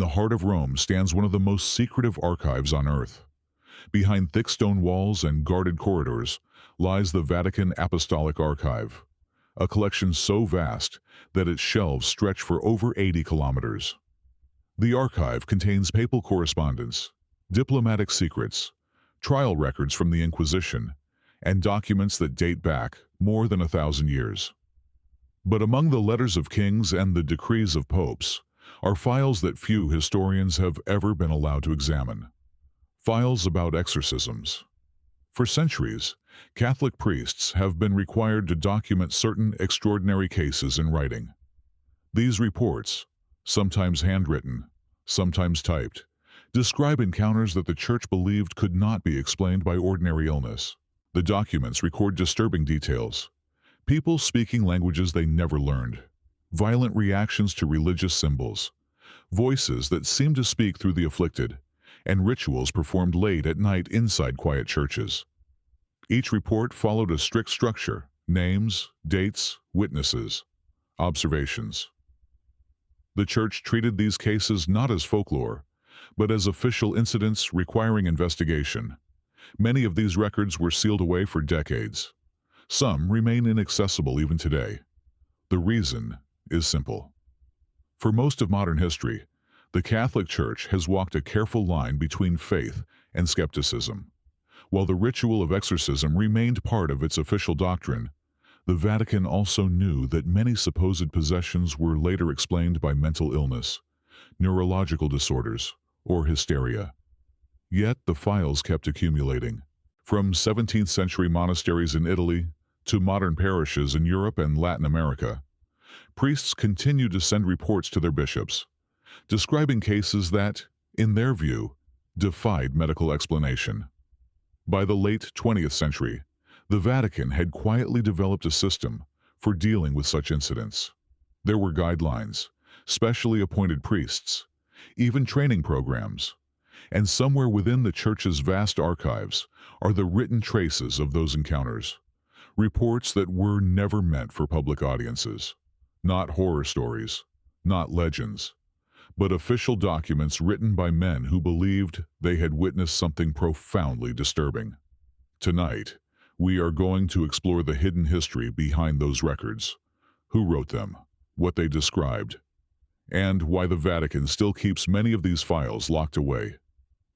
the heart of Rome stands one of the most secretive archives on earth. Behind thick stone walls and guarded corridors lies the Vatican Apostolic Archive, a collection so vast that its shelves stretch for over 80 kilometers. The archive contains papal correspondence, diplomatic secrets, trial records from the Inquisition, and documents that date back more than 1,000 years. But among the letters of kings and the decrees of popes are files that few historians have ever been allowed to examine. Files about exorcisms. For centuries, Catholic priests have been required to document certain extraordinary cases in writing. These reports, sometimes handwritten, sometimes typed, describe encounters that the Church believed could not be explained by ordinary illness. The documents record disturbing details: people speaking languages they never learned, violent reactions to religious symbols, voices that seem to speak through the afflicted, and rituals performed late at night inside quiet churches. Each report followed a strict structure: names, dates, witnesses, observations. The Church treated these cases not as folklore, but as official incidents requiring investigation. Many of these records were sealed away for decades. Some remain inaccessible even today. The reason is simple. For most of modern history, the Catholic Church has walked a careful line between faith and skepticism. While the ritual of exorcism remained part of its official doctrine, the Vatican also knew that many supposed possessions were later explained by mental illness, neurological disorders, or hysteria. Yet the files kept accumulating. From 17th century monasteries in Italy to modern parishes in Europe and Latin America, priests continued to send reports to their bishops, describing cases that, in their view, defied medical explanation. By the late 20th century, the Vatican had quietly developed a system for dealing with such incidents. There were guidelines, specially appointed priests, even training programs, and somewhere within the Church's vast archives are the written traces of those encounters, reports that were never meant for public audiences. Not horror stories, not legends, but official documents written by men who believed they had witnessed something profoundly disturbing. Tonight, we are going to explore the hidden history behind those records, who wrote them, what they described, and why the Vatican still keeps many of these files locked away.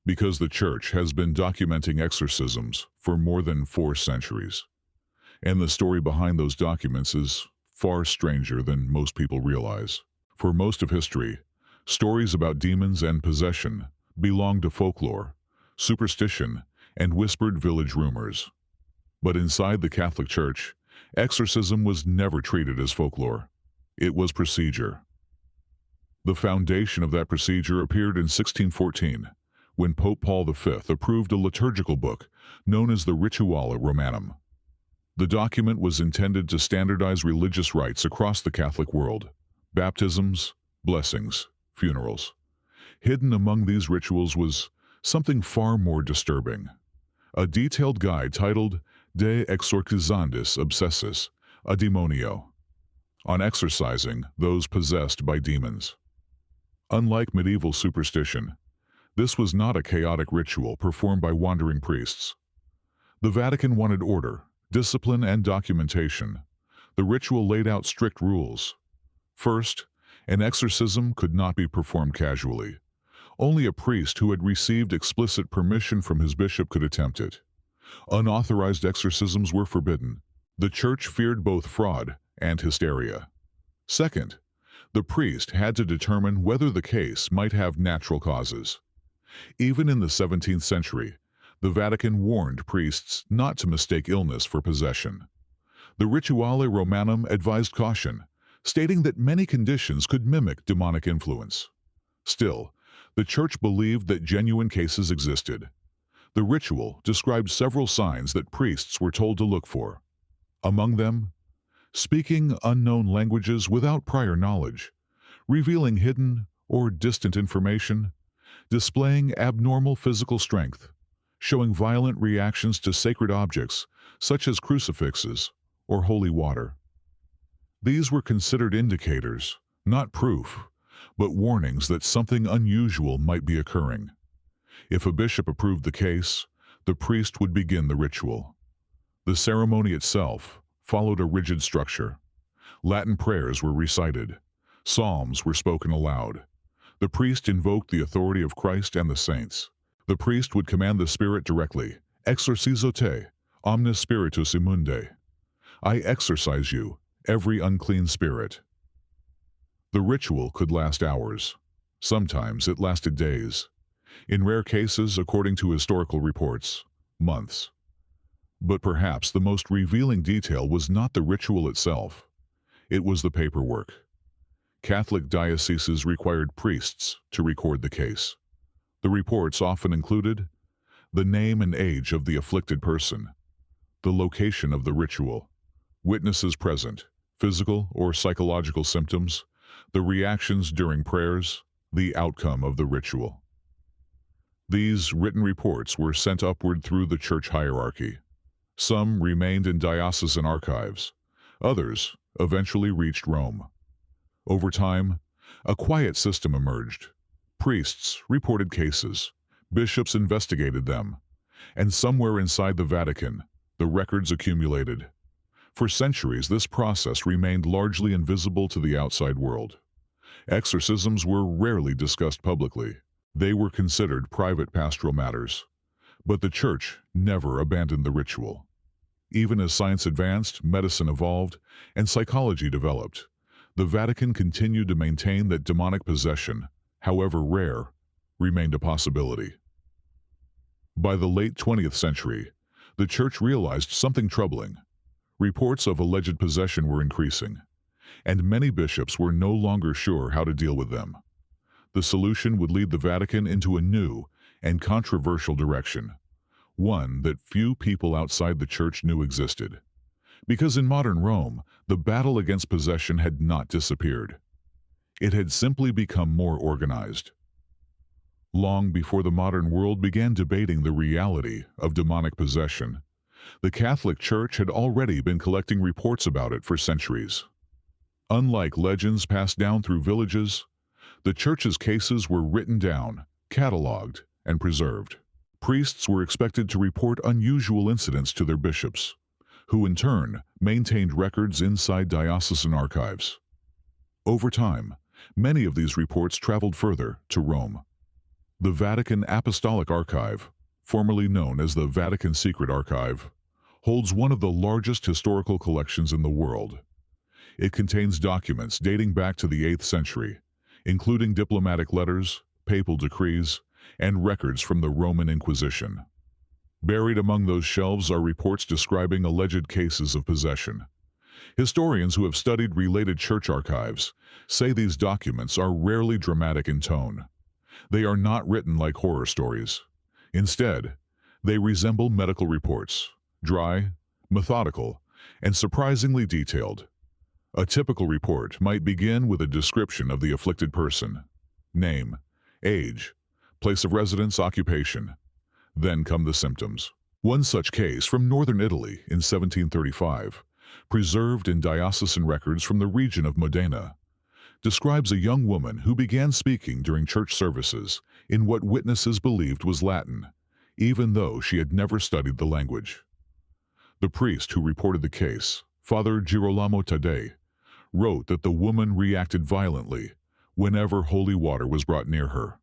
Because the Church has been documenting exorcisms for more than 4 centuries. And the story behind those documents is far stranger than most people realize. For most of history, stories about demons and possession belong to folklore, superstition, and whispered village rumors. But inside the Catholic Church, exorcism was never treated as folklore. It was procedure. The foundation of that procedure appeared in 1614, when Pope Paul V approved a liturgical book known as the Rituale Romanum. The document was intended to standardize religious rites across the Catholic world: baptisms, blessings, funerals. Hidden among these rituals was something far more disturbing: a detailed guide titled De Exorcizandis Obsessis a Demonio, on exorcising those possessed by demons. Unlike medieval superstition, this was not a chaotic ritual performed by wandering priests. The Vatican wanted order, discipline, and documentation. The ritual laid out strict rules. First, an exorcism could not be performed casually. Only a priest who had received explicit permission from his bishop could attempt it. Unauthorized exorcisms were forbidden. The Church feared both fraud and hysteria. Second, the priest had to determine whether the case might have natural causes. Even in the 17th century, the Vatican warned priests not to mistake illness for possession. The Rituale Romanum advised caution, stating that many conditions could mimic demonic influence. Still, the Church believed that genuine cases existed. The ritual described several signs that priests were told to look for. Among them, speaking unknown languages without prior knowledge, revealing hidden or distant information, displaying abnormal physical strength, showing violent reactions to sacred objects such as crucifixes or holy water. These were considered indicators, not proof, but warnings that something unusual might be occurring. If a bishop approved the case, the priest would begin the ritual. The ceremony itself followed a rigid structure. Latin prayers were recited. Psalms were spoken aloud. The priest invoked the authority of Christ and the saints. The priest would command the spirit directly, "Exorcizo te, omnis spiritus immunde." I exorcise you, every unclean spirit. The ritual could last hours. Sometimes it lasted days. In rare cases, according to historical reports, months. But perhaps the most revealing detail was not the ritual itself. It was the paperwork. Catholic dioceses required priests to record the case. The reports often included the name and age of the afflicted person, the location of the ritual, witnesses present, physical or psychological symptoms, the reactions during prayers, the outcome of the ritual. These written reports were sent upward through the church hierarchy. Some remained in diocesan archives. Others eventually reached Rome. Over time, a quiet system emerged. Priests reported cases, bishops investigated them, and somewhere inside the Vatican, the records accumulated. For centuries, this process remained largely invisible to the outside world. Exorcisms were rarely discussed publicly. They were considered private pastoral matters. But the Church never abandoned the ritual. Even as science advanced, medicine evolved, and psychology developed, the Vatican continued to maintain that demonic possession, however rare, remained a possibility. By the late 20th century, the Church realized something troubling. Reports of alleged possession were increasing, and many bishops were no longer sure how to deal with them. The solution would lead the Vatican into a new and controversial direction, one that few people outside the Church knew existed. Because in modern Rome, the battle against possession had not disappeared. It had simply become more organized. Long before the modern world began debating the reality of demonic possession, the Catholic Church had already been collecting reports about it for centuries. Unlike legends passed down through villages, the Church's cases were written down, cataloged, and preserved. Priests were expected to report unusual incidents to their bishops, who in turn maintained records inside diocesan archives. Over time, many of these reports traveled further to Rome. The Vatican Apostolic Archive, formerly known as the Vatican Secret Archive, holds one of the largest historical collections in the world. It contains documents dating back to the 8th century, including diplomatic letters, papal decrees, and records from the Roman Inquisition. Buried among those shelves are reports describing alleged cases of possession. Historians who have studied related church archives say these documents are rarely dramatic in tone. They are not written like horror stories. Instead, they resemble medical reports, dry, methodical, and surprisingly detailed. A typical report might begin with a description of the afflicted person, name, age, place of residence, occupation. Then come the symptoms. One such case from northern Italy in 1735, preserved in diocesan records from the region of Modena, describes a young woman who began speaking during church services in what witnesses believed was Latin, even though she had never studied the language. The priest who reported the case, Father Girolamo Taddei, wrote that the woman reacted violently whenever holy water was brought near her.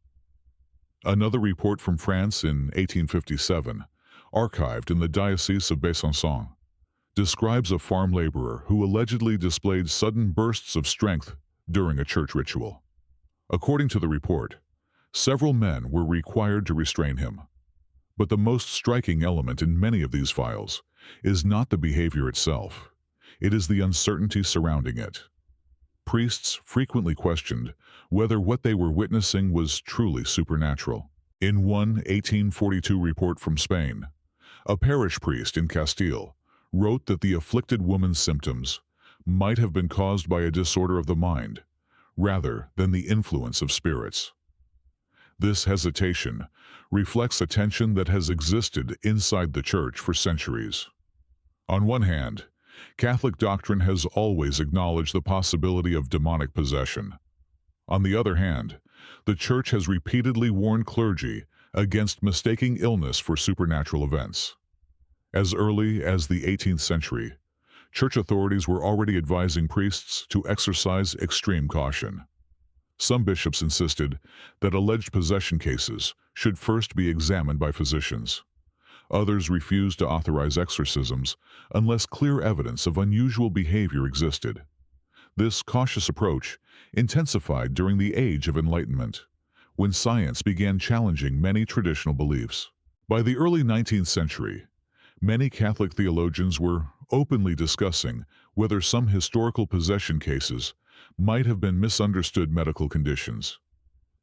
Another report from France in 1857, archived in the Diocese of Besançon, describes a farm laborer who allegedly displayed sudden bursts of strength during a church ritual. According to the report, several men were required to restrain him. But the most striking element in many of these files is not the behavior itself. It is the uncertainty surrounding it. Priests frequently questioned whether what they were witnessing was truly supernatural. In one 1842 report from Spain, a parish priest in Castile wrote that the afflicted woman's symptoms might have been caused by a disorder of the mind, rather than the influence of spirits. This hesitation reflects a tension that has existed inside the Church for centuries. On one hand, Catholic doctrine has always acknowledged the possibility of demonic possession. On the other hand, the Church has repeatedly warned clergy against mistaking illness for supernatural events. As early as the 18th century, Church authorities were already advising priests to exercise extreme caution. Some bishops insisted that alleged possession cases should first be examined by physicians. Others refused to authorize exorcisms unless clear evidence of unusual behavior existed. This cautious approach intensified during the Age of Enlightenment, when science began challenging many traditional beliefs. By the early 19th century, many Catholic theologians were openly discussing whether some historical possession cases might have been misunderstood medical conditions.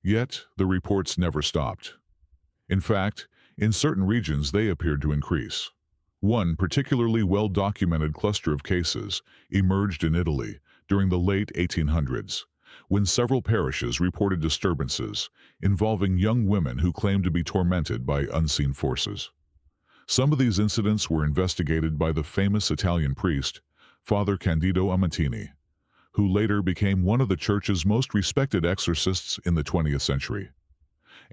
Yet, the reports never stopped. In fact, in certain regions they appeared to increase. One particularly well-documented cluster of cases emerged in Italy during the late 1800s, when several parishes reported disturbances involving young women who claimed to be tormented by unseen forces. Some of these incidents were investigated by the famous Italian priest, Father Candido Amatini, who later became one of the Church's most respected exorcists in the 20th century.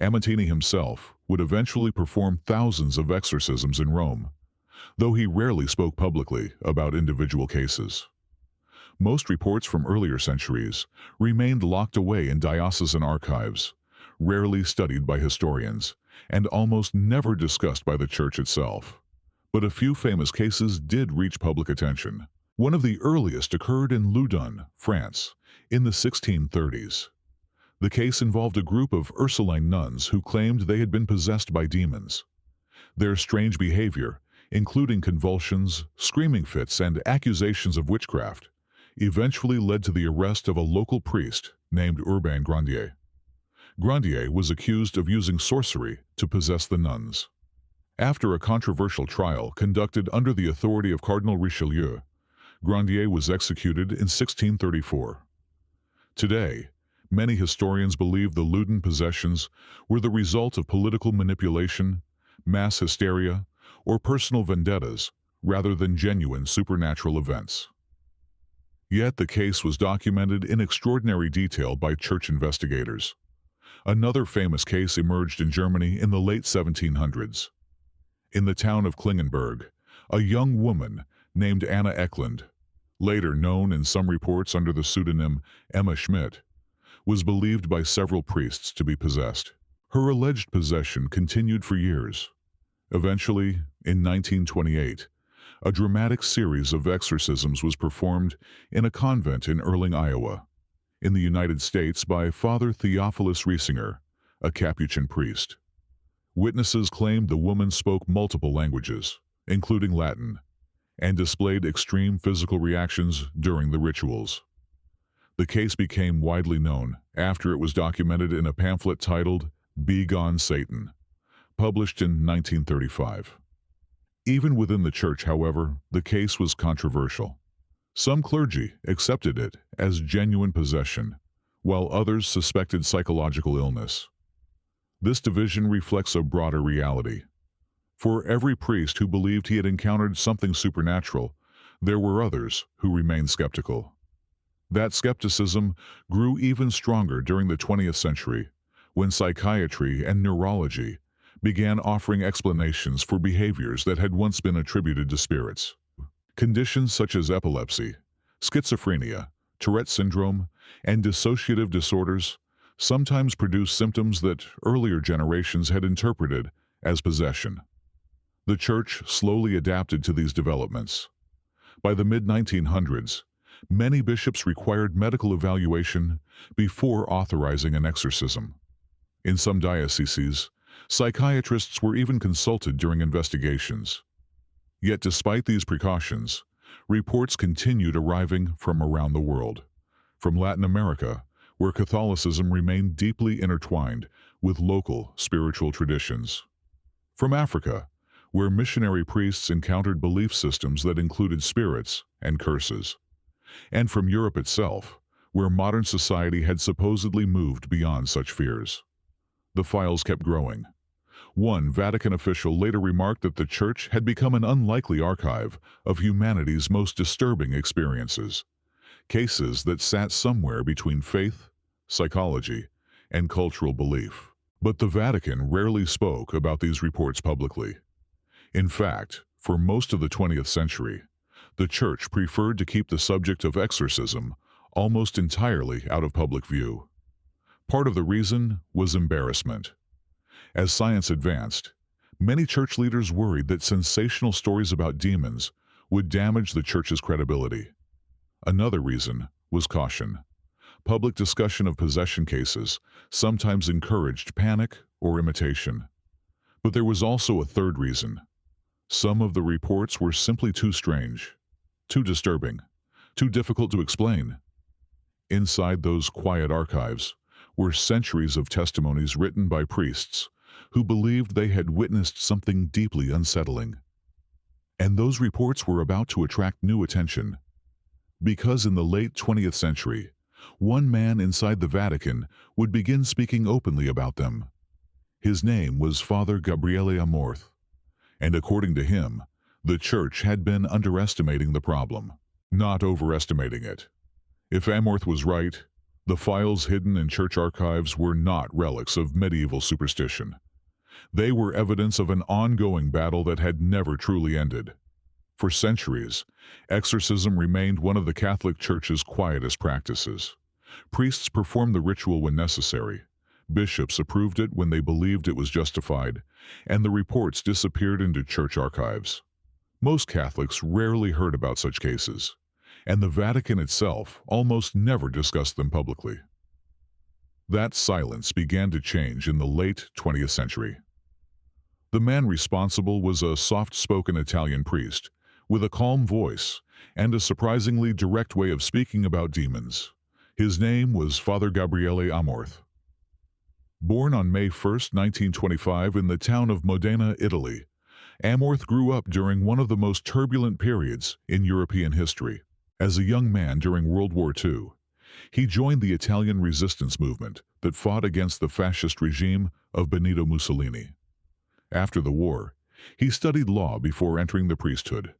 Amatini himself would eventually perform thousands of exorcisms in Rome, though he rarely spoke publicly about individual cases. Most reports from earlier centuries remained locked away in diocesan archives, rarely studied by historians, and almost never discussed by the Church itself. But a few famous cases did reach public attention. One of the earliest occurred in Loudun, France, in the 1630s. The case involved a group of Ursuline nuns who claimed they had been possessed by demons. Their strange behavior, including convulsions, screaming fits, and accusations of witchcraft, eventually led to the arrest of a local priest named Urbain Grandier. Grandier was accused of using sorcery to possess the nuns. After a controversial trial conducted under the authority of Cardinal Richelieu, Grandier was executed in 1634. Today, many historians believe the Loudun possessions were the result of political manipulation, mass hysteria, or personal vendettas rather than genuine supernatural events. Yet the case was documented in extraordinary detail by Church investigators. Another famous case emerged in Germany in the late 1700s. In the town of Klingenberg, a young woman named Anna Eklund, later known in some reports under the pseudonym Emma Schmidt, was believed by several priests to be possessed. Her alleged possession continued for years. Eventually, in 1928, a dramatic series of exorcisms was performed in a convent in Erling, Iowa, in the United States by Father Theophilus Riesinger, a Capuchin priest. Witnesses claimed the woman spoke multiple languages, including Latin, and displayed extreme physical reactions during the rituals. The case became widely known after it was documented in a pamphlet titled "Be Gone, Satan," published in 1935. Even within the Church, however, the case was controversial. Some clergy accepted it as genuine possession, while others suspected psychological illness. This division reflects a broader reality. For every priest who believed he had encountered something supernatural, there were others who remained skeptical. That skepticism grew even stronger during the 20th century, when psychiatry and neurology began offering explanations for behaviors that had once been attributed to spirits. Conditions such as epilepsy, schizophrenia, Tourette syndrome, and dissociative disorders sometimes produce symptoms that earlier generations had interpreted as possession. The Church slowly adapted to these developments. By the mid-1900s, many bishops required medical evaluation before authorizing an exorcism. In some dioceses, psychiatrists were even consulted during investigations. Yet despite these precautions, reports continued arriving from around the world. From Latin America, where Catholicism remained deeply intertwined with local spiritual traditions. From Africa, where missionary priests encountered belief systems that included spirits and curses. And from Europe itself, where modern society had supposedly moved beyond such fears. The files kept growing. One Vatican official later remarked that the Church had become an unlikely archive of humanity's most disturbing experiences, cases that sat somewhere between faith, psychology, and cultural belief. But the Vatican rarely spoke about these reports publicly. In fact, for most of the 20th century, the Church preferred to keep the subject of exorcism almost entirely out of public view. Part of the reason was embarrassment. As science advanced, many church leaders worried that sensational stories about demons would damage the Church's credibility. Another reason was caution. Public discussion of possession cases sometimes encouraged panic or imitation. But there was also a third reason. Some of the reports were simply too strange, too disturbing, too difficult to explain. Inside those quiet archives were centuries of testimonies written by priests who believed they had witnessed something deeply unsettling. And those reports were about to attract new attention. Because in the late 20th century, one man inside the Vatican would begin speaking openly about them. His name was Father Gabriele Amorth, and according to him, the Church had been underestimating the problem, not overestimating it. If Amorth was right, the files hidden in church archives were not relics of medieval superstition. They were evidence of an ongoing battle that had never truly ended. For centuries, exorcism remained one of the Catholic Church's quietest practices. Priests performed the ritual when necessary. Bishops approved it when they believed it was justified, and the reports disappeared into church archives. Most Catholics rarely heard about such cases, and the Vatican itself almost never discussed them publicly. That silence began to change in the late 20th century. The man responsible was a soft-spoken Italian priest with a calm voice and a surprisingly direct way of speaking about demons. His name was Father Gabriele Amorth. Born on May 1, 1925 in the town of Modena, Italy, Amorth grew up during one of the most turbulent periods in European history. As a young man during World War II, he joined the Italian resistance movement that fought against the fascist regime of Benito Mussolini. After the war, he studied law before entering the priesthood.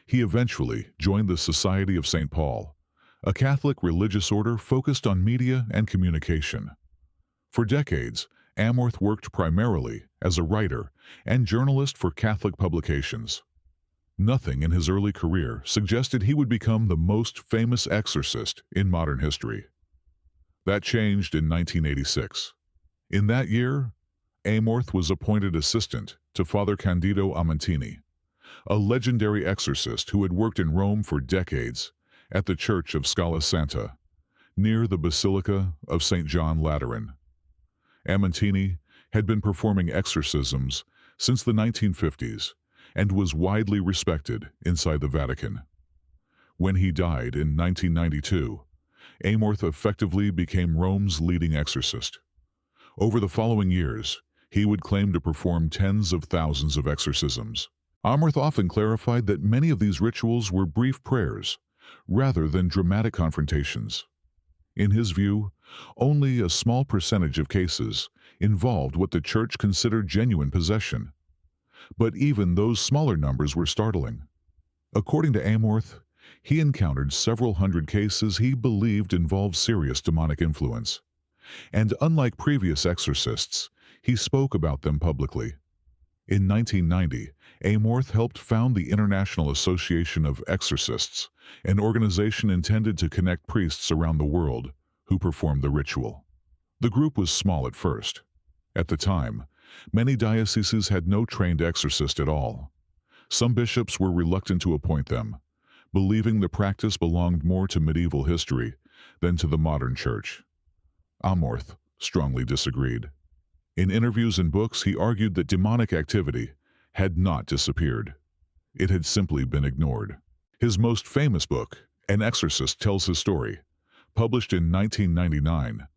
He eventually joined the Society of St. Paul, a Catholic religious order focused on media and communication. For decades, Amorth worked primarily as a writer and journalist for Catholic publications. Nothing in his early career suggested he would become the most famous exorcist in modern history. That changed in 1986. In that year, Amorth was appointed assistant to Father Candido Amontini, a legendary exorcist who had worked in Rome for decades at the Church of Scala Santa, near the Basilica of St. John Lateran. Amontini had been performing exorcisms since the 1950s and was widely respected inside the Vatican. When he died in 1992, Amorth effectively became Rome's leading exorcist. Over the following years, he would claim to perform tens of thousands of exorcisms. Amorth often clarified that many of these rituals were brief prayers, rather than dramatic confrontations. In his view, only a small percentage of cases involved what the Church considered genuine possession. But even those smaller numbers were startling. According to Amorth, he encountered several hundred cases he believed involved serious demonic influence. And unlike previous exorcists, he spoke about them publicly. In 1990, Amorth helped found the International Association of Exorcists, an organization intended to connect priests around the world who performed the ritual. The group was small at first. At the time, many dioceses had no trained exorcist at all. Some bishops were reluctant to appoint them, believing the practice belonged more to medieval history than to the modern church. Amorth strongly disagreed. In interviews and books, he argued that demonic activity had not disappeared. It had simply been ignored. His most famous book, An Exorcist Tells His Story, published in 1999,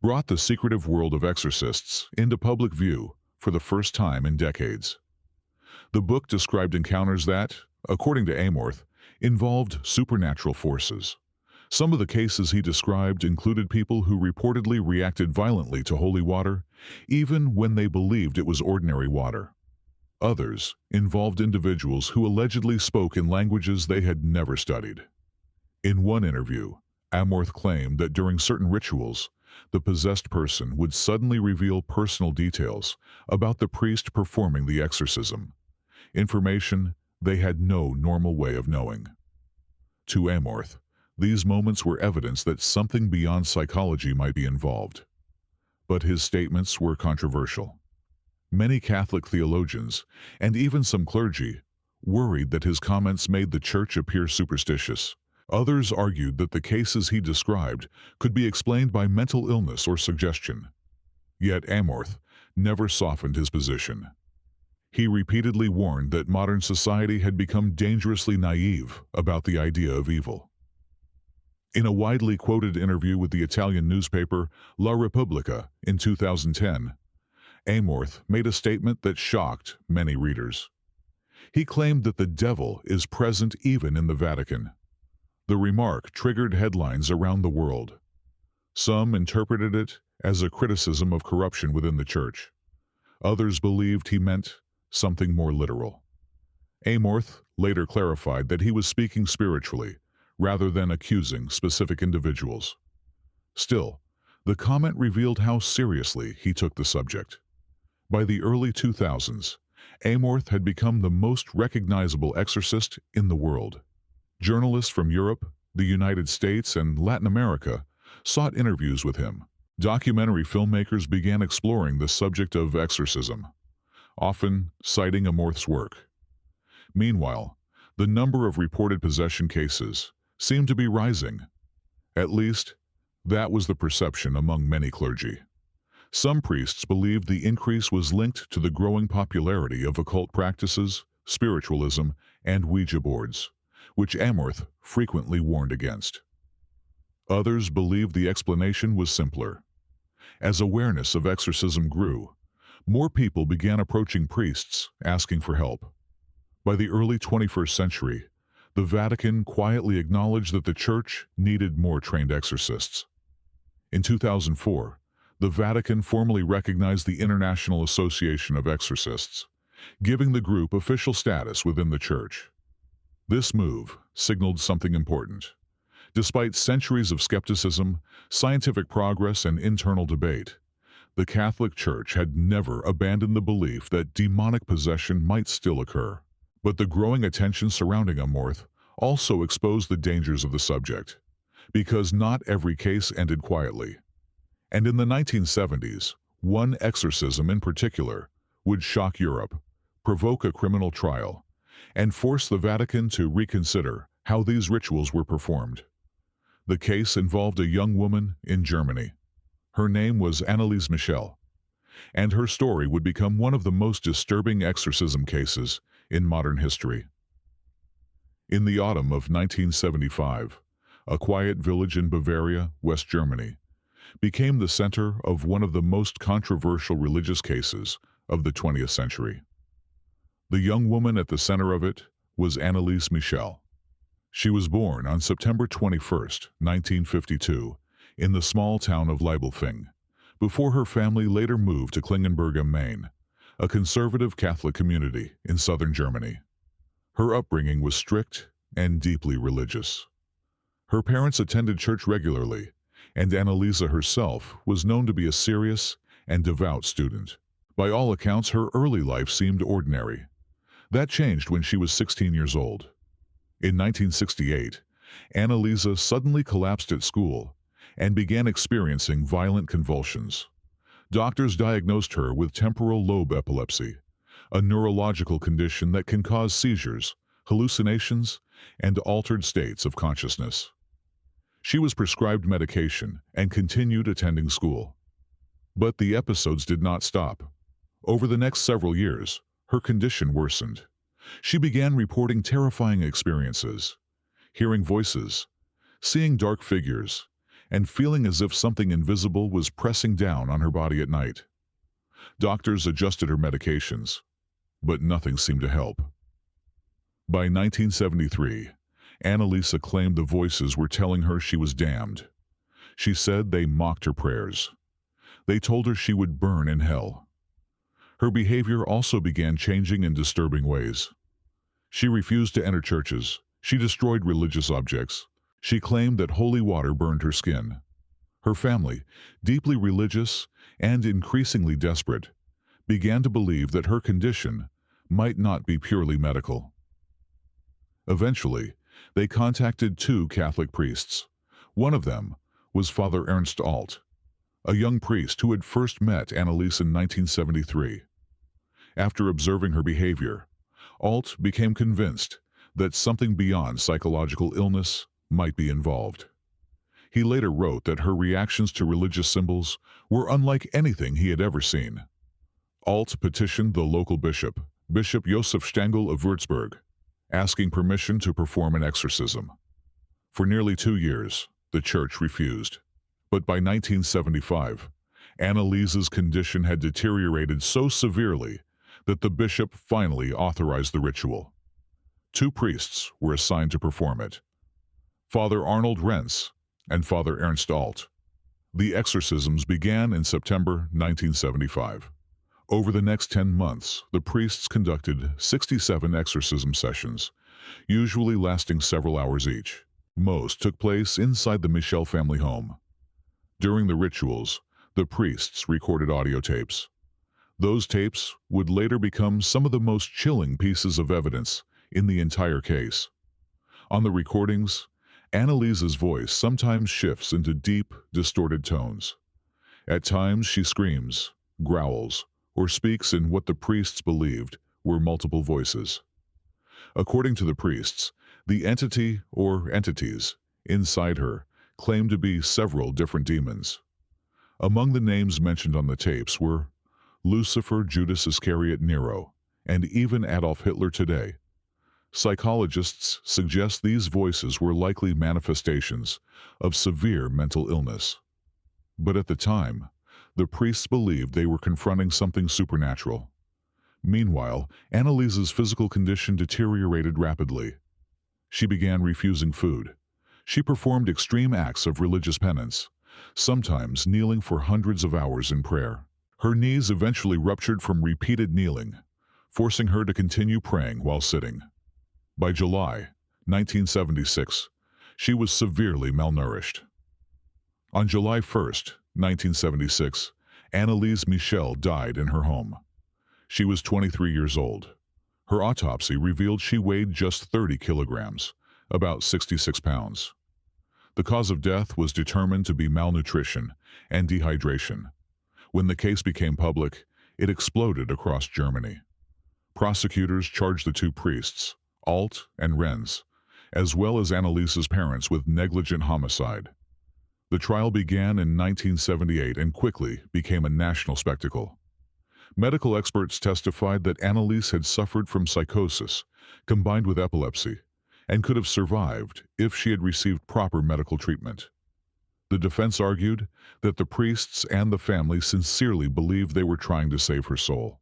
brought the secretive world of exorcists into public view for the first time in decades. The book described encounters that, according to Amorth, involved supernatural forces. Some of the cases he described included people who reportedly reacted violently to holy water, even when they believed it was ordinary water. Others involved individuals who allegedly spoke in languages they had never studied. In one interview, Amorth claimed that during certain rituals, the possessed person would suddenly reveal personal details about the priest performing the exorcism, information they had no normal way of knowing. To Amorth, these moments were evidence that something beyond psychology might be involved. But his statements were controversial. Many Catholic theologians, and even some clergy, worried that his comments made the church appear superstitious. Others argued that the cases he described could be explained by mental illness or suggestion. Yet Amorth never softened his position. He repeatedly warned that modern society had become dangerously naive about the idea of evil. In a widely quoted interview with the Italian newspaper La Repubblica in 2010, Amorth made a statement that shocked many readers. He claimed that the devil is present even in the Vatican. The remark triggered headlines around the world. Some interpreted it as a criticism of corruption within the church. Others believed he meant something more literal. Amorth later clarified that he was speaking spiritually, rather than accusing specific individuals. Still, the comment revealed how seriously he took the subject. By the early 2000s, Amorth had become the most recognizable exorcist in the world. Journalists from Europe, the United States, and Latin America sought interviews with him. Documentary filmmakers began exploring the subject of exorcism, often citing Amorth's work. Meanwhile, the number of reported possession cases seemed to be rising. At least, that was the perception among many clergy. Some priests believed the increase was linked to the growing popularity of occult practices, spiritualism, and Ouija boards, which Amorth frequently warned against. Others believed the explanation was simpler. As awareness of exorcism grew, more people began approaching priests asking for help. By the early 21st century, the Vatican quietly acknowledged that the Church needed more trained exorcists. In 2004, the Vatican formally recognized the International Association of Exorcists, giving the group official status within the Church. This move signaled something important. Despite centuries of skepticism, scientific progress, and internal debate, the Catholic Church had never abandoned the belief that demonic possession might still occur. But the growing attention surrounding Amorth also exposed the dangers of the subject, because not every case ended quietly. And in the 1970s, one exorcism in particular would shock Europe, provoke a criminal trial, and force the Vatican to reconsider how these rituals were performed. The case involved a young woman in Germany. Her name was Anneliese Michel, and her story would become one of the most disturbing exorcism cases in modern history. In the autumn of 1975, a quiet village in Bavaria, West Germany, became the center of one of the most controversial religious cases of the 20th century. The young woman at the center of it was Anneliese Michel. She was born on September 21, 1952, in the small town of Leibelfing, before her family later moved to Klingenberg am Main, a conservative Catholic community in southern Germany. Her upbringing was strict and deeply religious. Her parents attended church regularly, and Anneliese herself was known to be a serious and devout student. By all accounts, her early life seemed ordinary. That changed when she was 16 years old. In 1968, Anneliese suddenly collapsed at school and began experiencing violent convulsions. Doctors diagnosed her with temporal lobe epilepsy, a neurological condition that can cause seizures, hallucinations, and altered states of consciousness. She was prescribed medication and continued attending school. But the episodes did not stop. Over the next several years, her condition worsened. She began reporting terrifying experiences, hearing voices, seeing dark figures, and feeling as if something invisible was pressing down on her body at night. Doctors adjusted her medications, but nothing seemed to help. By 1973, Anneliese claimed the voices were telling her she was damned. She said they mocked her prayers. They told her she would burn in hell. Her behavior also began changing in disturbing ways. She refused to enter churches. She destroyed religious objects. She claimed that holy water burned her skin. Her family, deeply religious and increasingly desperate, began to believe that her condition might not be purely medical. Eventually, they contacted two Catholic priests. One of them was Father Ernst Alt, a young priest who had first met Anneliese in 1973. After observing her behavior, Alt became convinced that something beyond psychological illness might be involved. He later wrote that her reactions to religious symbols were unlike anything he had ever seen. Alt petitioned the local bishop, Bishop Josef Stangl of Würzburg, asking permission to perform an exorcism. For nearly 2 years, the church refused. But by 1975, Anneliese's condition had deteriorated so severely that the bishop finally authorized the ritual. 2 priests were assigned to perform it: Father Arnold Renz and Father Ernst Alt. The exorcisms began in September 1975. Over the next 10 months, the priests conducted 67 exorcism sessions, usually lasting several hours each. Most took place inside the Michel family home. During the rituals, the priests recorded audio tapes. Those tapes would later become some of the most chilling pieces of evidence in the entire case. On the recordings, Anneliese's voice sometimes shifts into deep, distorted tones. At times she screams, growls, or speaks in what the priests believed were multiple voices. According to the priests, the entity or entities inside her claimed to be several different demons. Among the names mentioned on the tapes were Lucifer, Judas Iscariot, Nero, and even Adolf Hitler today. Psychologists suggest these voices were likely manifestations of severe mental illness. But at the time, the priests believed they were confronting something supernatural. Meanwhile, Anneliese's physical condition deteriorated rapidly. She began refusing food. She performed extreme acts of religious penance, sometimes kneeling for hundreds of hours in prayer. Her knees eventually ruptured from repeated kneeling, forcing her to continue praying while sitting. By July 1976, she was severely malnourished. On July 1st, 1976, Anneliese Michel died in her home. She was 23 years old. Her autopsy revealed she weighed just 30 kilograms, about 66 pounds. The cause of death was determined to be malnutrition and dehydration. When the case became public, it exploded across Germany. Prosecutors charged the 2 priests, Alt and Renz, as well as Anneliese's parents, with negligent homicide. The trial began in 1978 and quickly became a national spectacle. Medical experts testified that Anneliese had suffered from psychosis combined with epilepsy and could have survived if she had received proper medical treatment. The defense argued that the priests and the family sincerely believed they were trying to save her soul.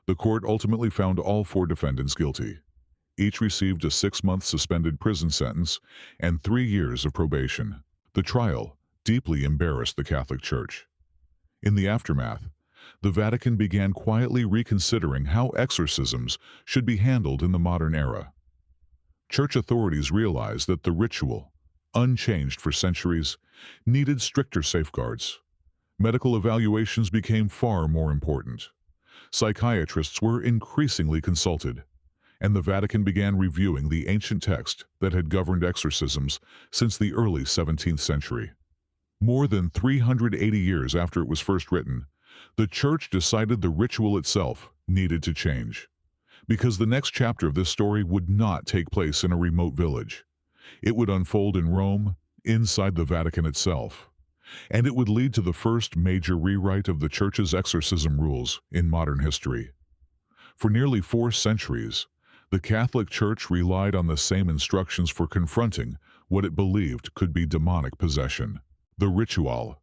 The court ultimately found all 4 defendants guilty. Each received a 6-month suspended prison sentence and 3 years of probation. The trial deeply embarrassed the Catholic Church. In the aftermath, the Vatican began quietly reconsidering how exorcisms should be handled in the modern era. Church authorities realized that the ritual, unchanged for centuries, needed stricter safeguards. Medical evaluations became far more important. Psychiatrists were increasingly consulted, and the Vatican began reviewing the ancient text that had governed exorcisms since the early 17th century. More than 380 years after it was first written, the Church decided the ritual itself needed to change. Because the next chapter of this story would not take place in a remote village. It would unfold in Rome, inside the Vatican itself. And it would lead to the first major rewrite of the Church's exorcism rules in modern history. For nearly 4 centuries, the Catholic Church relied on the same instructions for confronting what it believed could be demonic possession: the Ritual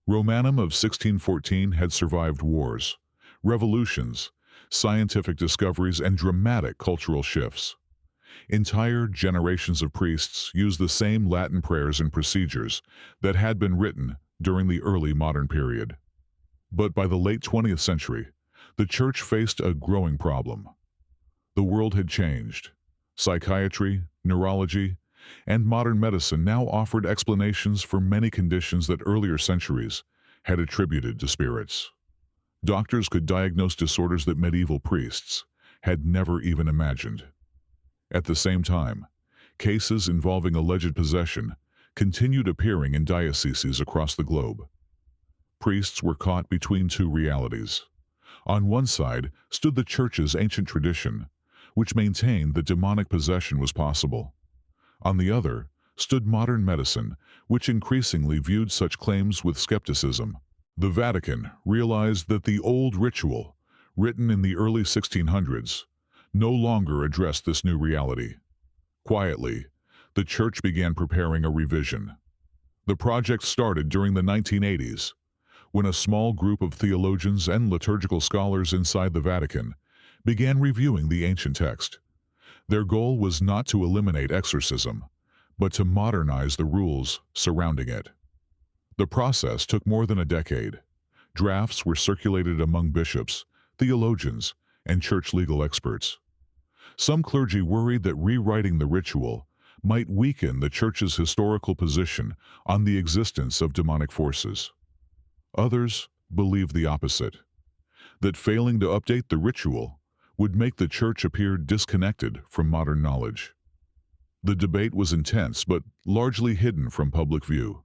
Romanum of 1614 had survived wars, revolutions, scientific discoveries, and dramatic cultural shifts. Entire generations of priests used the same Latin prayers and procedures that had been written during the early modern period. But by the late 20th century, the Church faced a growing problem. The world had changed. Psychiatry, neurology, and modern medicine now offered explanations for many conditions that earlier centuries had attributed to spirits. Doctors could diagnose disorders that medieval priests had never even imagined. At the same time, cases involving alleged possession continued appearing in dioceses across the globe. Priests were caught between two realities. On one side stood the Church's ancient tradition, which maintained that demonic possession was possible. On the other stood modern medicine, which increasingly viewed such claims with skepticism. The Vatican realized that the old ritual, written in the early 1600s, no longer addressed this new reality. Quietly, the Church began preparing a revision. The project started during the 1980s, when a small group of theologians and liturgical scholars inside the Vatican began reviewing the ancient text. Their goal was not to eliminate exorcism, but to modernize the rules surrounding it. The process took more than a decade. Drafts were circulated among bishops, theologians, and church legal experts. Some clergy worried that rewriting the ritual might weaken the Church's historical position on the existence of demonic forces. Others believed the opposite, that failing to update the ritual would make the Church appear disconnected from modern knowledge. The debate was intense but largely hidden from public view.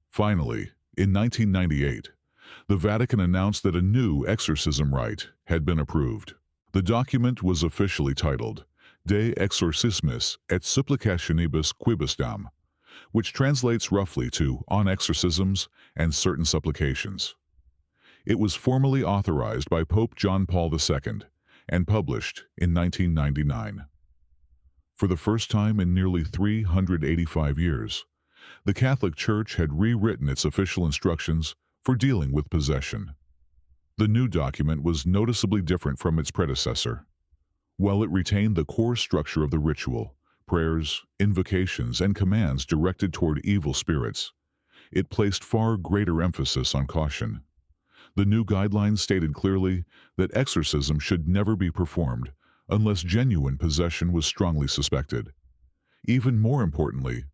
Finally, in 1998, the Vatican announced that a new exorcism rite had been approved. The document was officially titled De Exorcismis et Supplicationibus Quibusdam, which translates roughly to On Exorcisms and Certain Supplications. It was formally authorized by Pope John Paul II and published in 1999. For the first time in nearly 385 years, the Catholic Church had rewritten its official instructions for dealing with possession. The new document was noticeably different from its predecessor. While it retained the core structure of the ritual, prayers, invocations, and commands directed toward evil spirits, it placed far greater emphasis on caution. The new guidelines stated clearly that exorcism should never be performed unless genuine possession was strongly suspected. Even more importantly,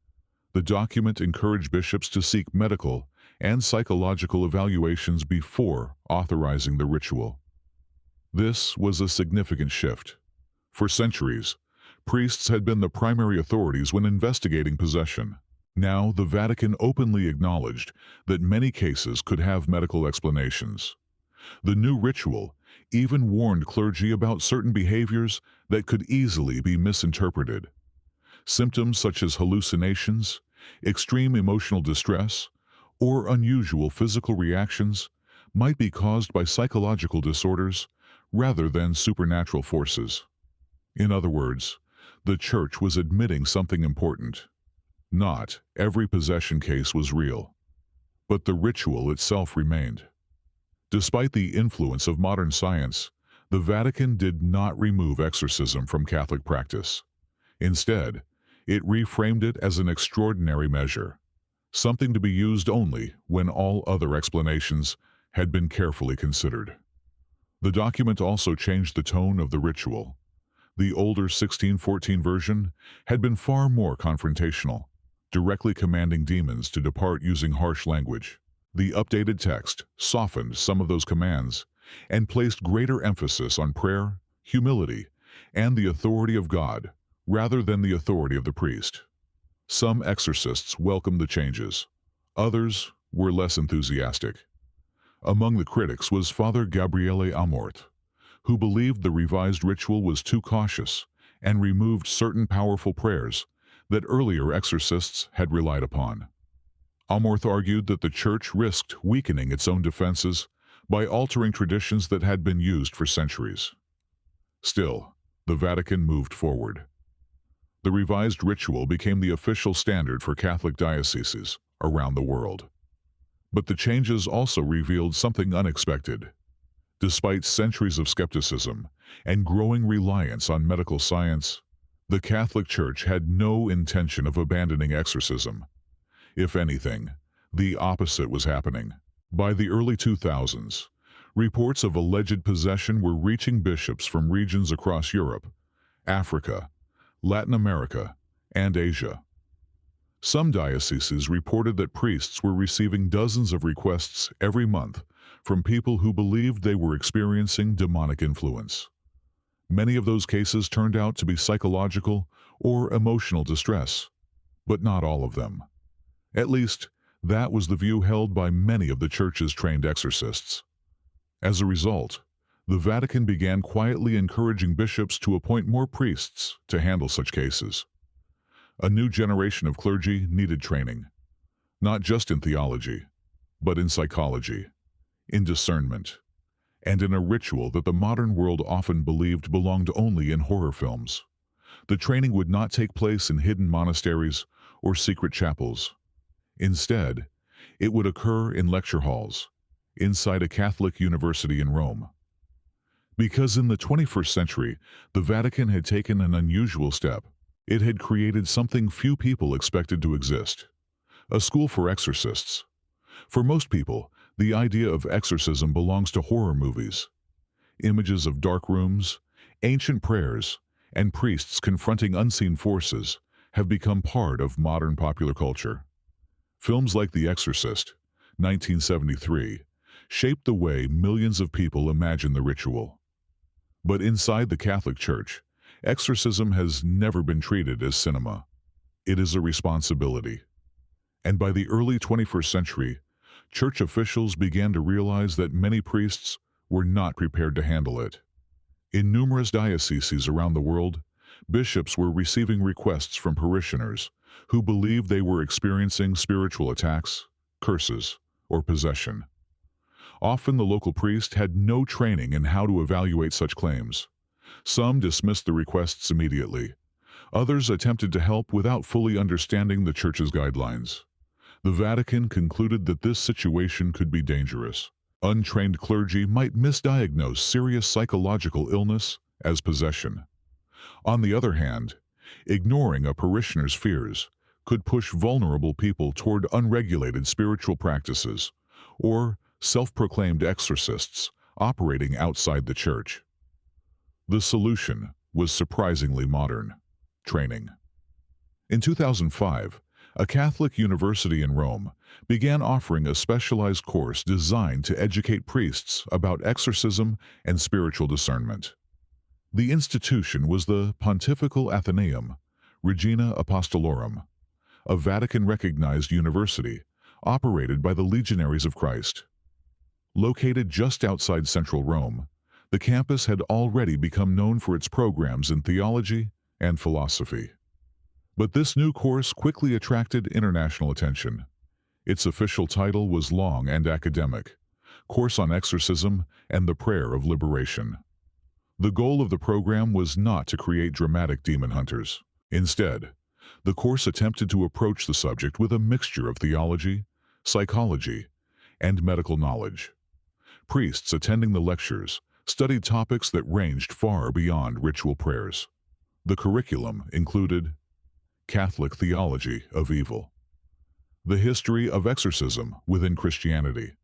the document encouraged bishops to seek medical and psychological evaluations before authorizing the ritual. This was a significant shift. For centuries, priests had been the primary authorities when investigating possession. Now, the Vatican openly acknowledged that many cases could have medical explanations. The new ritual even warned clergy about certain behaviors that could easily be misinterpreted. Symptoms such as hallucinations, extreme emotional distress, or unusual physical reactions might be caused by psychological disorders rather than supernatural forces. In other words, the Church was admitting something important. Not every possession case was real, but the ritual itself remained. Despite the influence of modern science, the Vatican did not remove exorcism from Catholic practice. Instead, it reframed it as an extraordinary measure, something to be used only when all other explanations had been carefully considered. The document also changed the tone of the ritual. The older 1614 version had been far more confrontational, directly commanding demons to depart using harsh language. The updated text softened some of those commands and placed greater emphasis on prayer, humility, and the authority of God rather than the authority of the priest. Some exorcists welcomed the changes. Others were less enthusiastic. Among the critics was Father Gabriele Amorth, who believed the revised ritual was too cautious and removed certain powerful prayers that earlier exorcists had relied upon. Amorth argued that the Church risked weakening its own defenses by altering traditions that had been used for centuries. Still, the Vatican moved forward. The revised ritual became the official standard for Catholic dioceses around the world. But the changes also revealed something unexpected. Despite centuries of skepticism and growing reliance on medical science, the Catholic Church had no intention of abandoning exorcism. If anything, the opposite was happening. By the early 2000s, reports of alleged possession were reaching bishops from regions across Europe, Africa, Latin America, and Asia. Some dioceses reported that priests were receiving dozens of requests every month from people who believed they were experiencing demonic influence. Many of those cases turned out to be psychological or emotional distress, but not all of them. At least, that was the view held by many of the Church's trained exorcists. As a result, the Vatican began quietly encouraging bishops to appoint more priests to handle such cases. A new generation of clergy needed training, not just in theology, but in psychology, in discernment, and in a ritual that the modern world often believed belonged only in horror films. The training would not take place in hidden monasteries or secret chapels. Instead, it would occur in lecture halls, inside a Catholic university in Rome. Because in the 21st century, the Vatican had taken an unusual step. It had created something few people expected to exist: a school for exorcists. For most people, the idea of exorcism belongs to horror movies. Images of dark rooms, ancient prayers, and priests confronting unseen forces have become part of modern popular culture. Films like The Exorcist, 1973, shaped the way millions of people imagine the ritual. But inside the Catholic Church, exorcism has never been treated as cinema. It is a responsibility. And by the early 21st century, church officials began to realize that many priests were not prepared to handle it. In numerous dioceses around the world, bishops were receiving requests from parishioners who believed they were experiencing spiritual attacks, curses, or possession. Often the local priest had no training in how to evaluate such claims. Some dismissed the requests immediately. Others attempted to help without fully understanding the Church's guidelines. The Vatican concluded that this situation could be dangerous. Untrained clergy might misdiagnose serious psychological illness as possession. On the other hand, ignoring a parishioner's fears could push vulnerable people toward unregulated spiritual practices or self-proclaimed exorcists operating outside the Church. The solution was surprisingly modern: training. In 2005, a Catholic university in Rome began offering a specialized course designed to educate priests about exorcism and spiritual discernment. The institution was the Pontifical Athenaeum, Regina Apostolorum, a Vatican-recognized university operated by the Legionaries of Christ. Located just outside central Rome, the campus had already become known for its programs in theology and philosophy. But this new course quickly attracted international attention. Its official title was long and academic: Course on Exorcism and the Prayer of Liberation. The goal of the program was not to create dramatic demon hunters. Instead, the course attempted to approach the subject with a mixture of theology, psychology, and medical knowledge. Priests attending the lectures studied topics that ranged far beyond ritual prayers. The curriculum included Catholic theology of evil, the history of exorcism within Christianity,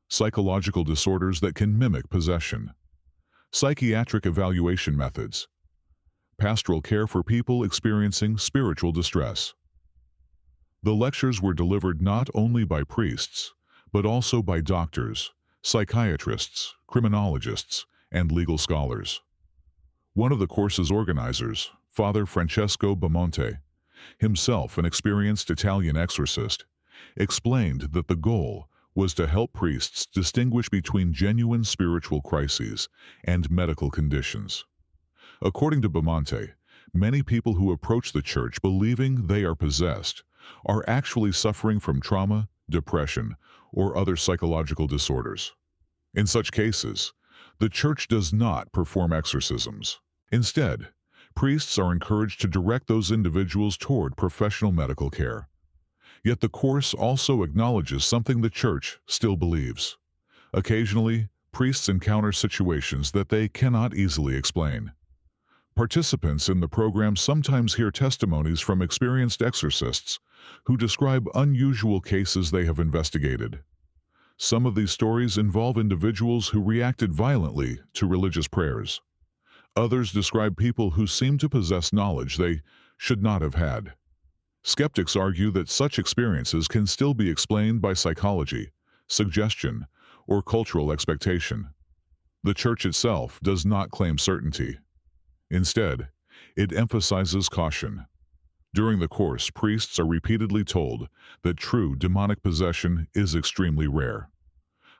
psychological disorders that can mimic possession, psychiatric evaluation methods, pastoral care for people experiencing spiritual distress. The lectures were delivered not only by priests, but also by doctors, psychiatrists, criminologists, and legal scholars. One of the course's organizers, Father Francesco Bamonte, himself an experienced Italian exorcist, explained that the goal was to help priests distinguish between genuine spiritual crises and medical conditions. According to Bamonte, many people who approach the Church believing they are possessed are actually suffering from trauma, depression, or other psychological disorders. In such cases, the Church does not perform exorcisms. Instead, priests are encouraged to direct those individuals toward professional medical care. Yet the course also acknowledges something the Church still believes. Occasionally, priests encounter situations that they cannot easily explain. Participants in the program sometimes hear testimonies from experienced exorcists who describe unusual cases they have investigated. Some of these stories involve individuals who reacted violently to religious prayers. Others describe people who seem to possess knowledge they should not have had. Skeptics argue that such experiences can still be explained by psychology, suggestion, or cultural expectation. The Church itself does not claim certainty. Instead, it emphasizes caution. During the course, priests are repeatedly told that true demonic possession is extremely rare.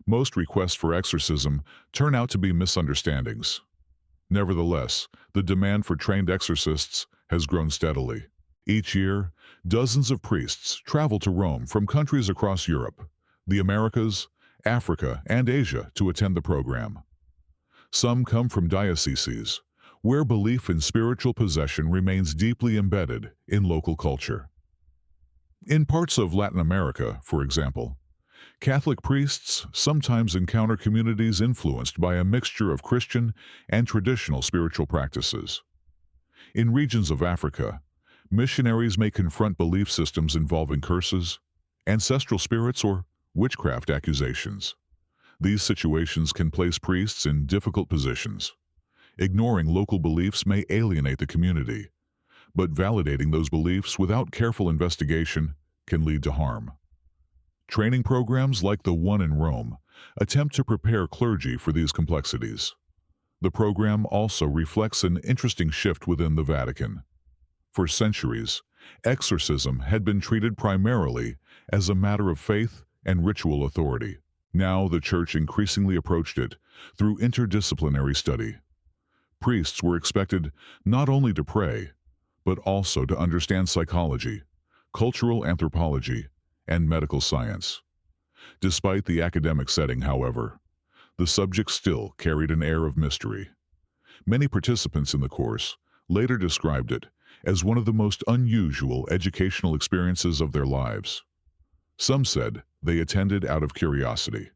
Most requests for exorcism turn out to be misunderstandings. Nevertheless, the demand for trained exorcists has grown steadily. Each year, dozens of priests travel to Rome from countries across Europe, the Americas, Africa, and Asia to attend the program. Some come from dioceses, where belief in spiritual possession remains deeply embedded in local culture. In parts of Latin America, for example, Catholic priests sometimes encounter communities influenced by a mixture of Christian and traditional spiritual practices. In regions of Africa, missionaries may confront belief systems involving curses, ancestral spirits, or witchcraft accusations. These situations can place priests in difficult positions. Ignoring local beliefs may alienate the community, but validating those beliefs without careful investigation can lead to harm. Training programs like the one in Rome attempt to prepare clergy for these complexities. The program also reflects an interesting shift within the Vatican. For centuries, exorcism had been treated primarily as a matter of faith and ritual authority. Now the Church increasingly approached it through interdisciplinary study. Priests were expected not only to pray, but also to understand psychology, cultural anthropology, and medical science. Despite the academic setting, however, the subject still carried an air of mystery. Many participants in the course later described it as one of the most unusual educational experiences of their lives. Some said they attended out of curiosity.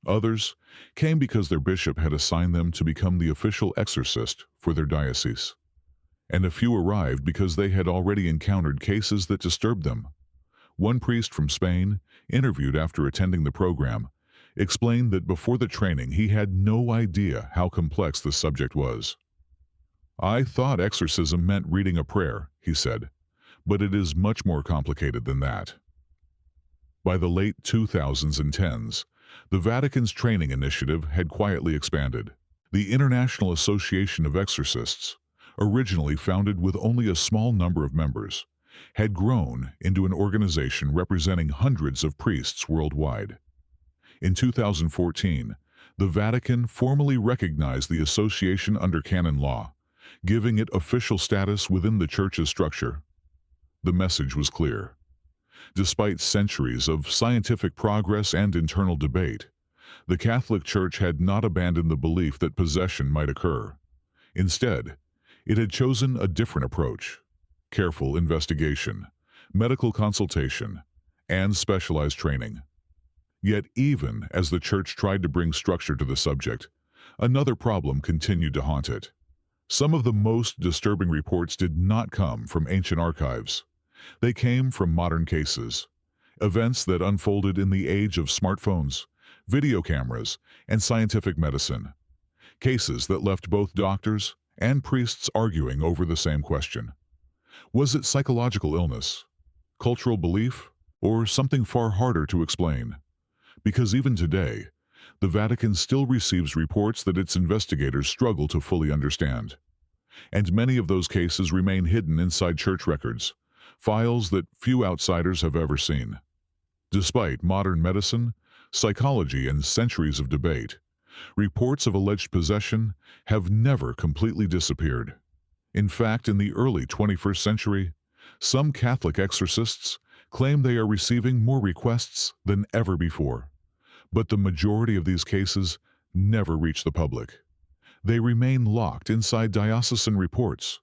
Others came because their bishop had assigned them to become the official exorcist for their diocese. And a few arrived because they had already encountered cases that disturbed them. One priest from Spain, interviewed after attending the program, explained that before the training he had no idea how complex the subject was. "I thought exorcism meant reading a prayer," he said, "but it is much more complicated than that." By the late 2000s and 10s, the Vatican's training initiative had quietly expanded. The International Association of Exorcists, originally founded with only a small number of members, had grown into an organization representing hundreds of priests worldwide. In 2014, the Vatican formally recognized the association under canon law, giving it official status within the Church's structure. The message was clear. Despite centuries of scientific progress and internal debate, the Catholic Church had not abandoned the belief that possession might occur. Instead, it had chosen a different approach: careful investigation, medical consultation, and specialized training. Yet even as the Church tried to bring structure to the subject, another problem continued to haunt it. Some of the most disturbing reports did not come from ancient archives. They came from modern cases, events that unfolded in the age of smartphones, video cameras, and scientific medicine. Cases that left both doctors and priests arguing over the same question. Was it psychological illness, cultural belief, or something far harder to explain? Because even today, the Vatican still receives reports that its investigators struggle to fully understand. And many of those cases remain hidden inside church records, files that few outsiders have ever seen. Despite modern medicine, psychology, and centuries of debate, reports of alleged possession have never completely disappeared. In fact, in the early 21st century, some Catholic exorcists claim they are receiving more requests than ever before. But the majority of these cases never reach the public. They remain locked inside diocesan reports,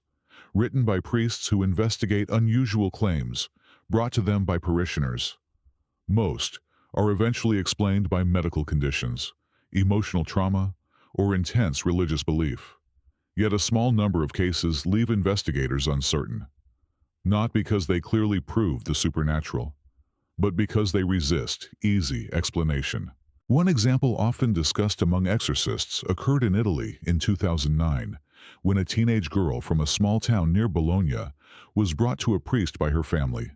written by priests who investigate unusual claims brought to them by parishioners. Most are eventually explained by medical conditions, emotional trauma, or intense religious belief. Yet a small number of cases leave investigators uncertain, not because they clearly prove the supernatural, but because they resist easy explanation. One example often discussed among exorcists occurred in Italy in 2009, when a teenage girl from a small town near Bologna was brought to a priest by her family.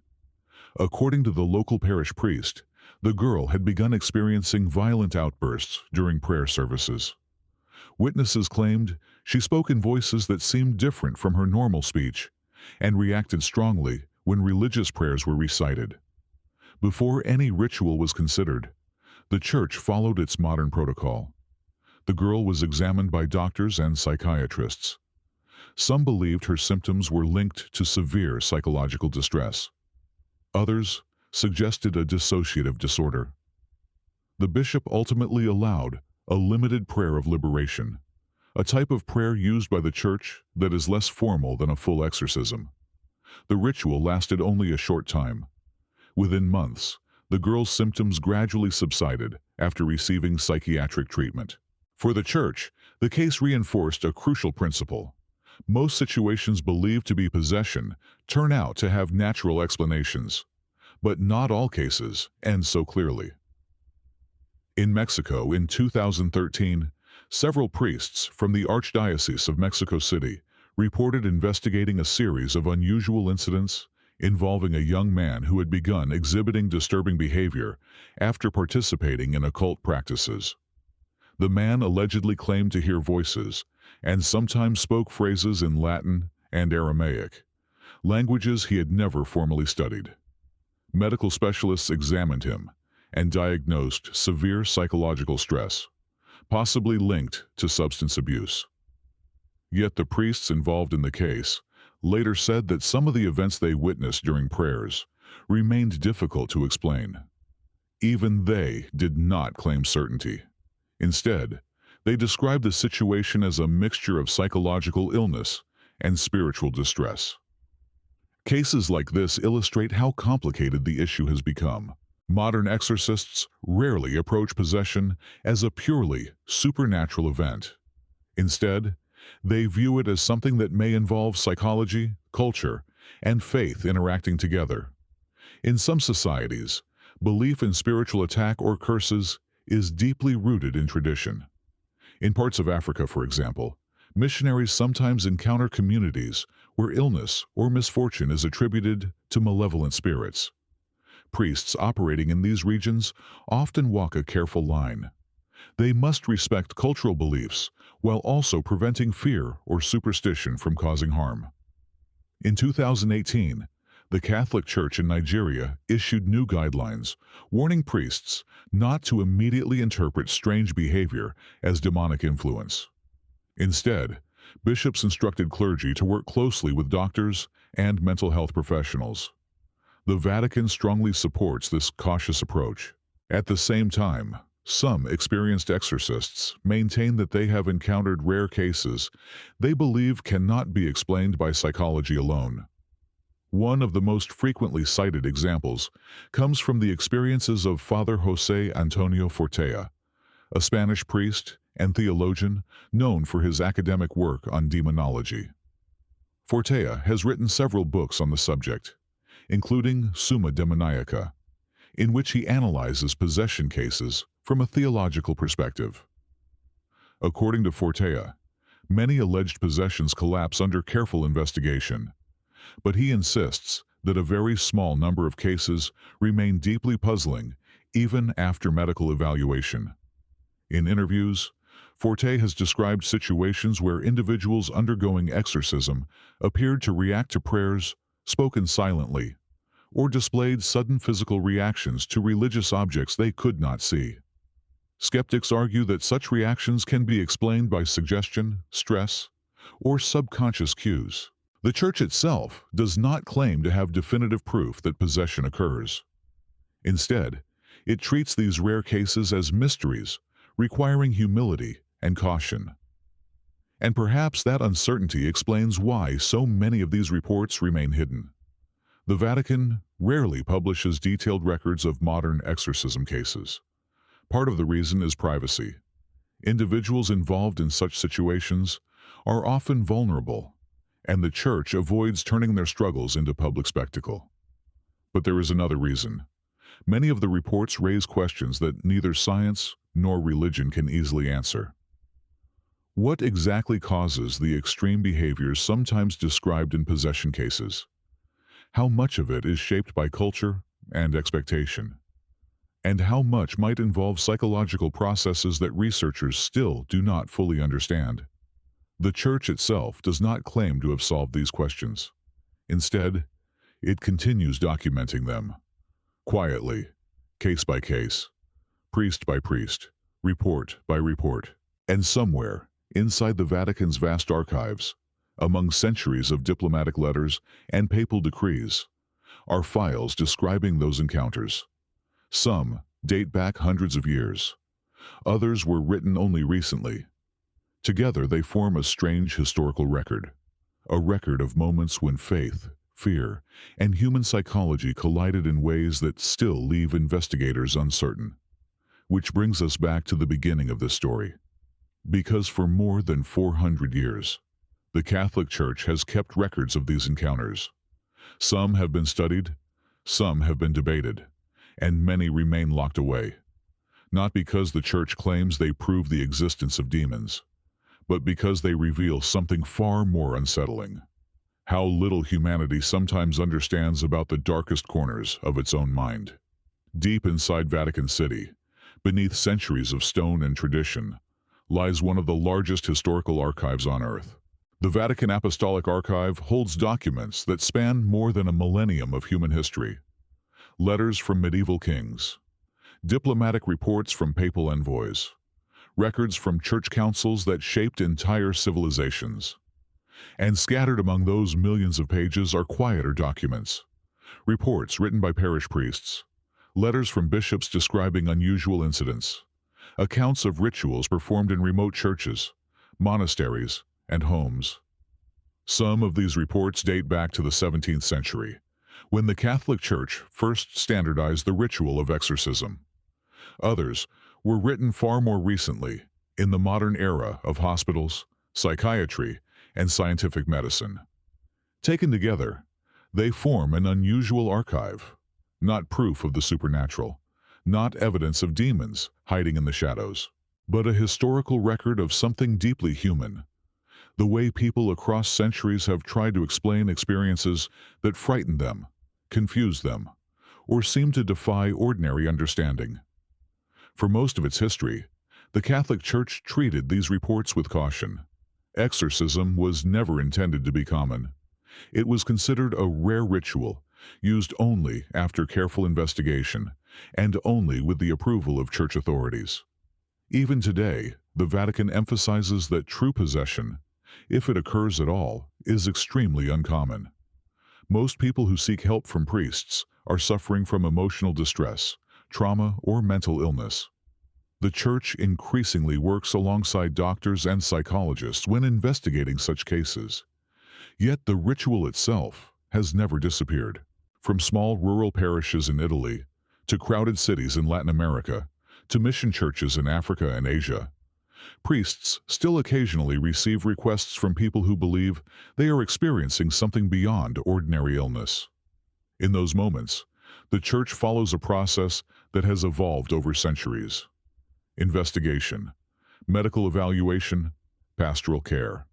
According to the local parish priest, the girl had begun experiencing violent outbursts during prayer services. Witnesses claimed she spoke in voices that seemed different from her normal speech and reacted strongly when religious prayers were recited. Before any ritual was considered, the church followed its modern protocol. The girl was examined by doctors and psychiatrists. Some believed her symptoms were linked to severe psychological distress. Others suggested a dissociative disorder. The bishop ultimately allowed a limited prayer of liberation, a type of prayer used by the church that is less formal than a full exorcism. The ritual lasted only a short time. Within months, the girl's symptoms gradually subsided after receiving psychiatric treatment. For the church, the case reinforced a crucial principle. Most situations believed to be possession turn out to have natural explanations, but not all cases end so clearly. In Mexico in 2013, several priests from the Archdiocese of Mexico City reported investigating a series of unusual incidents involving a young man who had begun exhibiting disturbing behavior after participating in occult practices. The man allegedly claimed to hear voices and sometimes spoke phrases in Latin and Aramaic, languages he had never formally studied. Medical specialists examined him and diagnosed severe psychological stress, possibly linked to substance abuse. Yet the priests involved in the case later said that some of the events they witnessed during prayers remained difficult to explain. Even they did not claim certainty. Instead, they described the situation as a mixture of psychological illness and spiritual distress. Cases like this illustrate how complicated the issue has become. Modern exorcists rarely approach possession as a purely supernatural event. Instead, they view it as something that may involve psychology, culture, and faith interacting together. In some societies, belief in spiritual attack or curses is deeply rooted in tradition. In parts of Africa, for example, missionaries sometimes encounter communities where illness or misfortune is attributed to malevolent spirits. Priests operating in these regions often walk a careful line. They must respect cultural beliefs while also preventing fear or superstition from causing harm. In 2018, the Catholic Church in Nigeria issued new guidelines warning priests not to immediately interpret strange behavior as demonic influence. Instead, bishops instructed clergy to work closely with doctors and mental health professionals. The Vatican strongly supports this cautious approach. At the same time, some experienced exorcists maintain that they have encountered rare cases they believe cannot be explained by psychology alone. One of the most frequently cited examples comes from the experiences of Father José Antonio Fortea, a Spanish priest and theologian known for his academic work on demonology. Fortea has written several books on the subject, including Summa Demoniaca, in which he analyzes possession cases from a theological perspective. According to Fortea, many alleged possessions collapse under careful investigation, but he insists that a very small number of cases remain deeply puzzling even after medical evaluation. In interviews, Fortea has described situations where individuals undergoing exorcism appeared to react to prayers spoken silently, or displayed sudden physical reactions to religious objects they could not see. Skeptics argue that such reactions can be explained by suggestion, stress, or subconscious cues. The Church itself does not claim to have definitive proof that possession occurs. Instead, it treats these rare cases as mysteries, requiring humility and caution. And perhaps that uncertainty explains why so many of these reports remain hidden. The Vatican rarely publishes detailed records of modern exorcism cases. Part of the reason is privacy. Individuals involved in such situations are often vulnerable, and the Church avoids turning their struggles into public spectacle. But there is another reason. Many of the reports raise questions that neither science nor religion can easily answer. What exactly causes the extreme behaviors sometimes described in possession cases? How much of it is shaped by culture and expectation? And how much might involve psychological processes that researchers still do not fully understand? The Church itself does not claim to have solved these questions. Instead, it continues documenting them, quietly, case by case, priest by priest, report by report. And somewhere, inside the Vatican's vast archives, among centuries of diplomatic letters and papal decrees, are files describing those encounters. Some date back hundreds of years. Others were written only recently. Together they form a strange historical record, a record of moments when faith, fear, and human psychology collided in ways that still leave investigators uncertain. Which brings us back to the beginning of this story. Because for more than 400 years, the Catholic Church has kept records of these encounters. Some have been studied, some have been debated, and many remain locked away. Not because the Church claims they prove the existence of demons, but because they reveal something far more unsettling. How little humanity sometimes understands about the darkest corners of its own mind. Deep inside Vatican City, beneath centuries of stone and tradition, lies one of the largest historical archives on Earth. The Vatican Apostolic Archive holds documents that span more than a millennium of human history. Letters from medieval kings, diplomatic reports from papal envoys, records from church councils that shaped entire civilizations. And scattered among those millions of pages are quieter documents, reports written by parish priests, letters from bishops describing unusual incidents, accounts of rituals performed in remote churches, monasteries, and homes. Some of these reports date back to the 17th century, when the Catholic Church first standardized the ritual of exorcism. Others were written far more recently, in the modern era of hospitals, psychiatry, and scientific medicine. Taken together, they form an unusual archive, not proof of the supernatural, not evidence of demons hiding in the shadows, but a historical record of something deeply human. The way people across centuries have tried to explain experiences that frightened them, confused them, or seemed to defy ordinary understanding. For most of its history, the Catholic Church treated these reports with caution. Exorcism was never intended to be common. It was considered a rare ritual, used only after careful investigation, and only with the approval of church authorities. Even today, the Vatican emphasizes that true possession, if it occurs at all, is extremely uncommon. Most people who seek help from priests are suffering from emotional distress, trauma, or mental illness. The Church increasingly works alongside doctors and psychologists when investigating such cases. Yet the ritual itself has never disappeared. From small rural parishes in Italy, to crowded cities in Latin America, to mission churches in Africa and Asia, priests still occasionally receive requests from people who believe they are experiencing something beyond ordinary illness. In those moments, the Church follows a process that has evolved over centuries. Investigation, medical evaluation, pastoral care,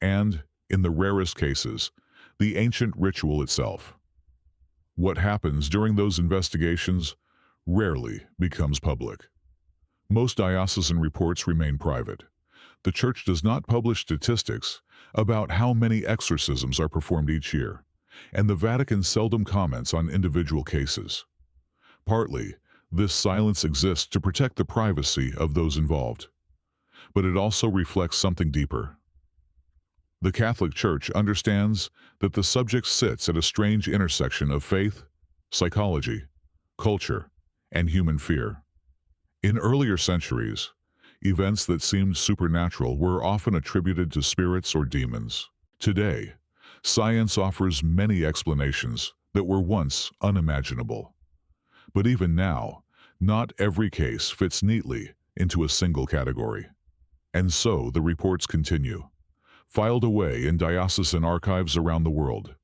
and, in the rarest cases, the ancient ritual itself. What happens during those investigations rarely becomes public. Most diocesan reports remain private. The Church does not publish statistics about how many exorcisms are performed each year, and the Vatican seldom comments on individual cases. Partly, this silence exists to protect the privacy of those involved. But it also reflects something deeper. The Catholic Church understands that the subject sits at a strange intersection of faith, psychology, culture, and human fear. In earlier centuries, events that seemed supernatural were often attributed to spirits or demons. Today, science offers many explanations that were once unimaginable. But even now, not every case fits neatly into a single category. And so the reports continue, filed away in diocesan archives around the world,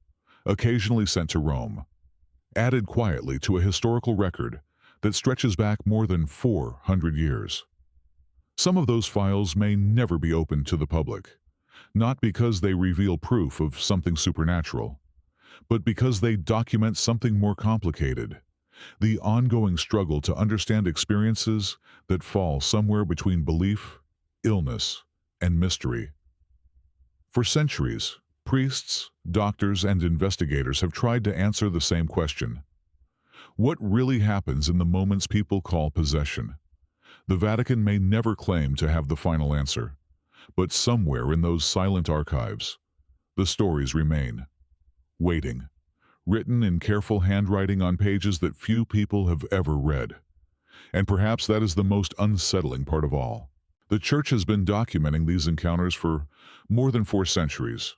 occasionally sent to Rome, added quietly to a historical record that stretches back more than 400 years. Some of those files may never be opened to the public, not because they reveal proof of something supernatural, but because they document something more complicated: the ongoing struggle to understand experiences that fall somewhere between belief, illness, and mystery. For centuries, priests, doctors, and investigators have tried to answer the same question: what really happens in the moments people call possession? The Vatican may never claim to have the final answer, but somewhere in those silent archives, the stories remain, waiting, written in careful handwriting on pages that few people have ever read. And perhaps that is the most unsettling part of all. The Church has been documenting these encounters for more than 4 centuries,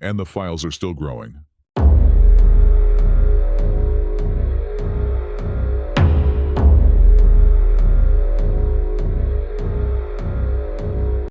and the files are still growing.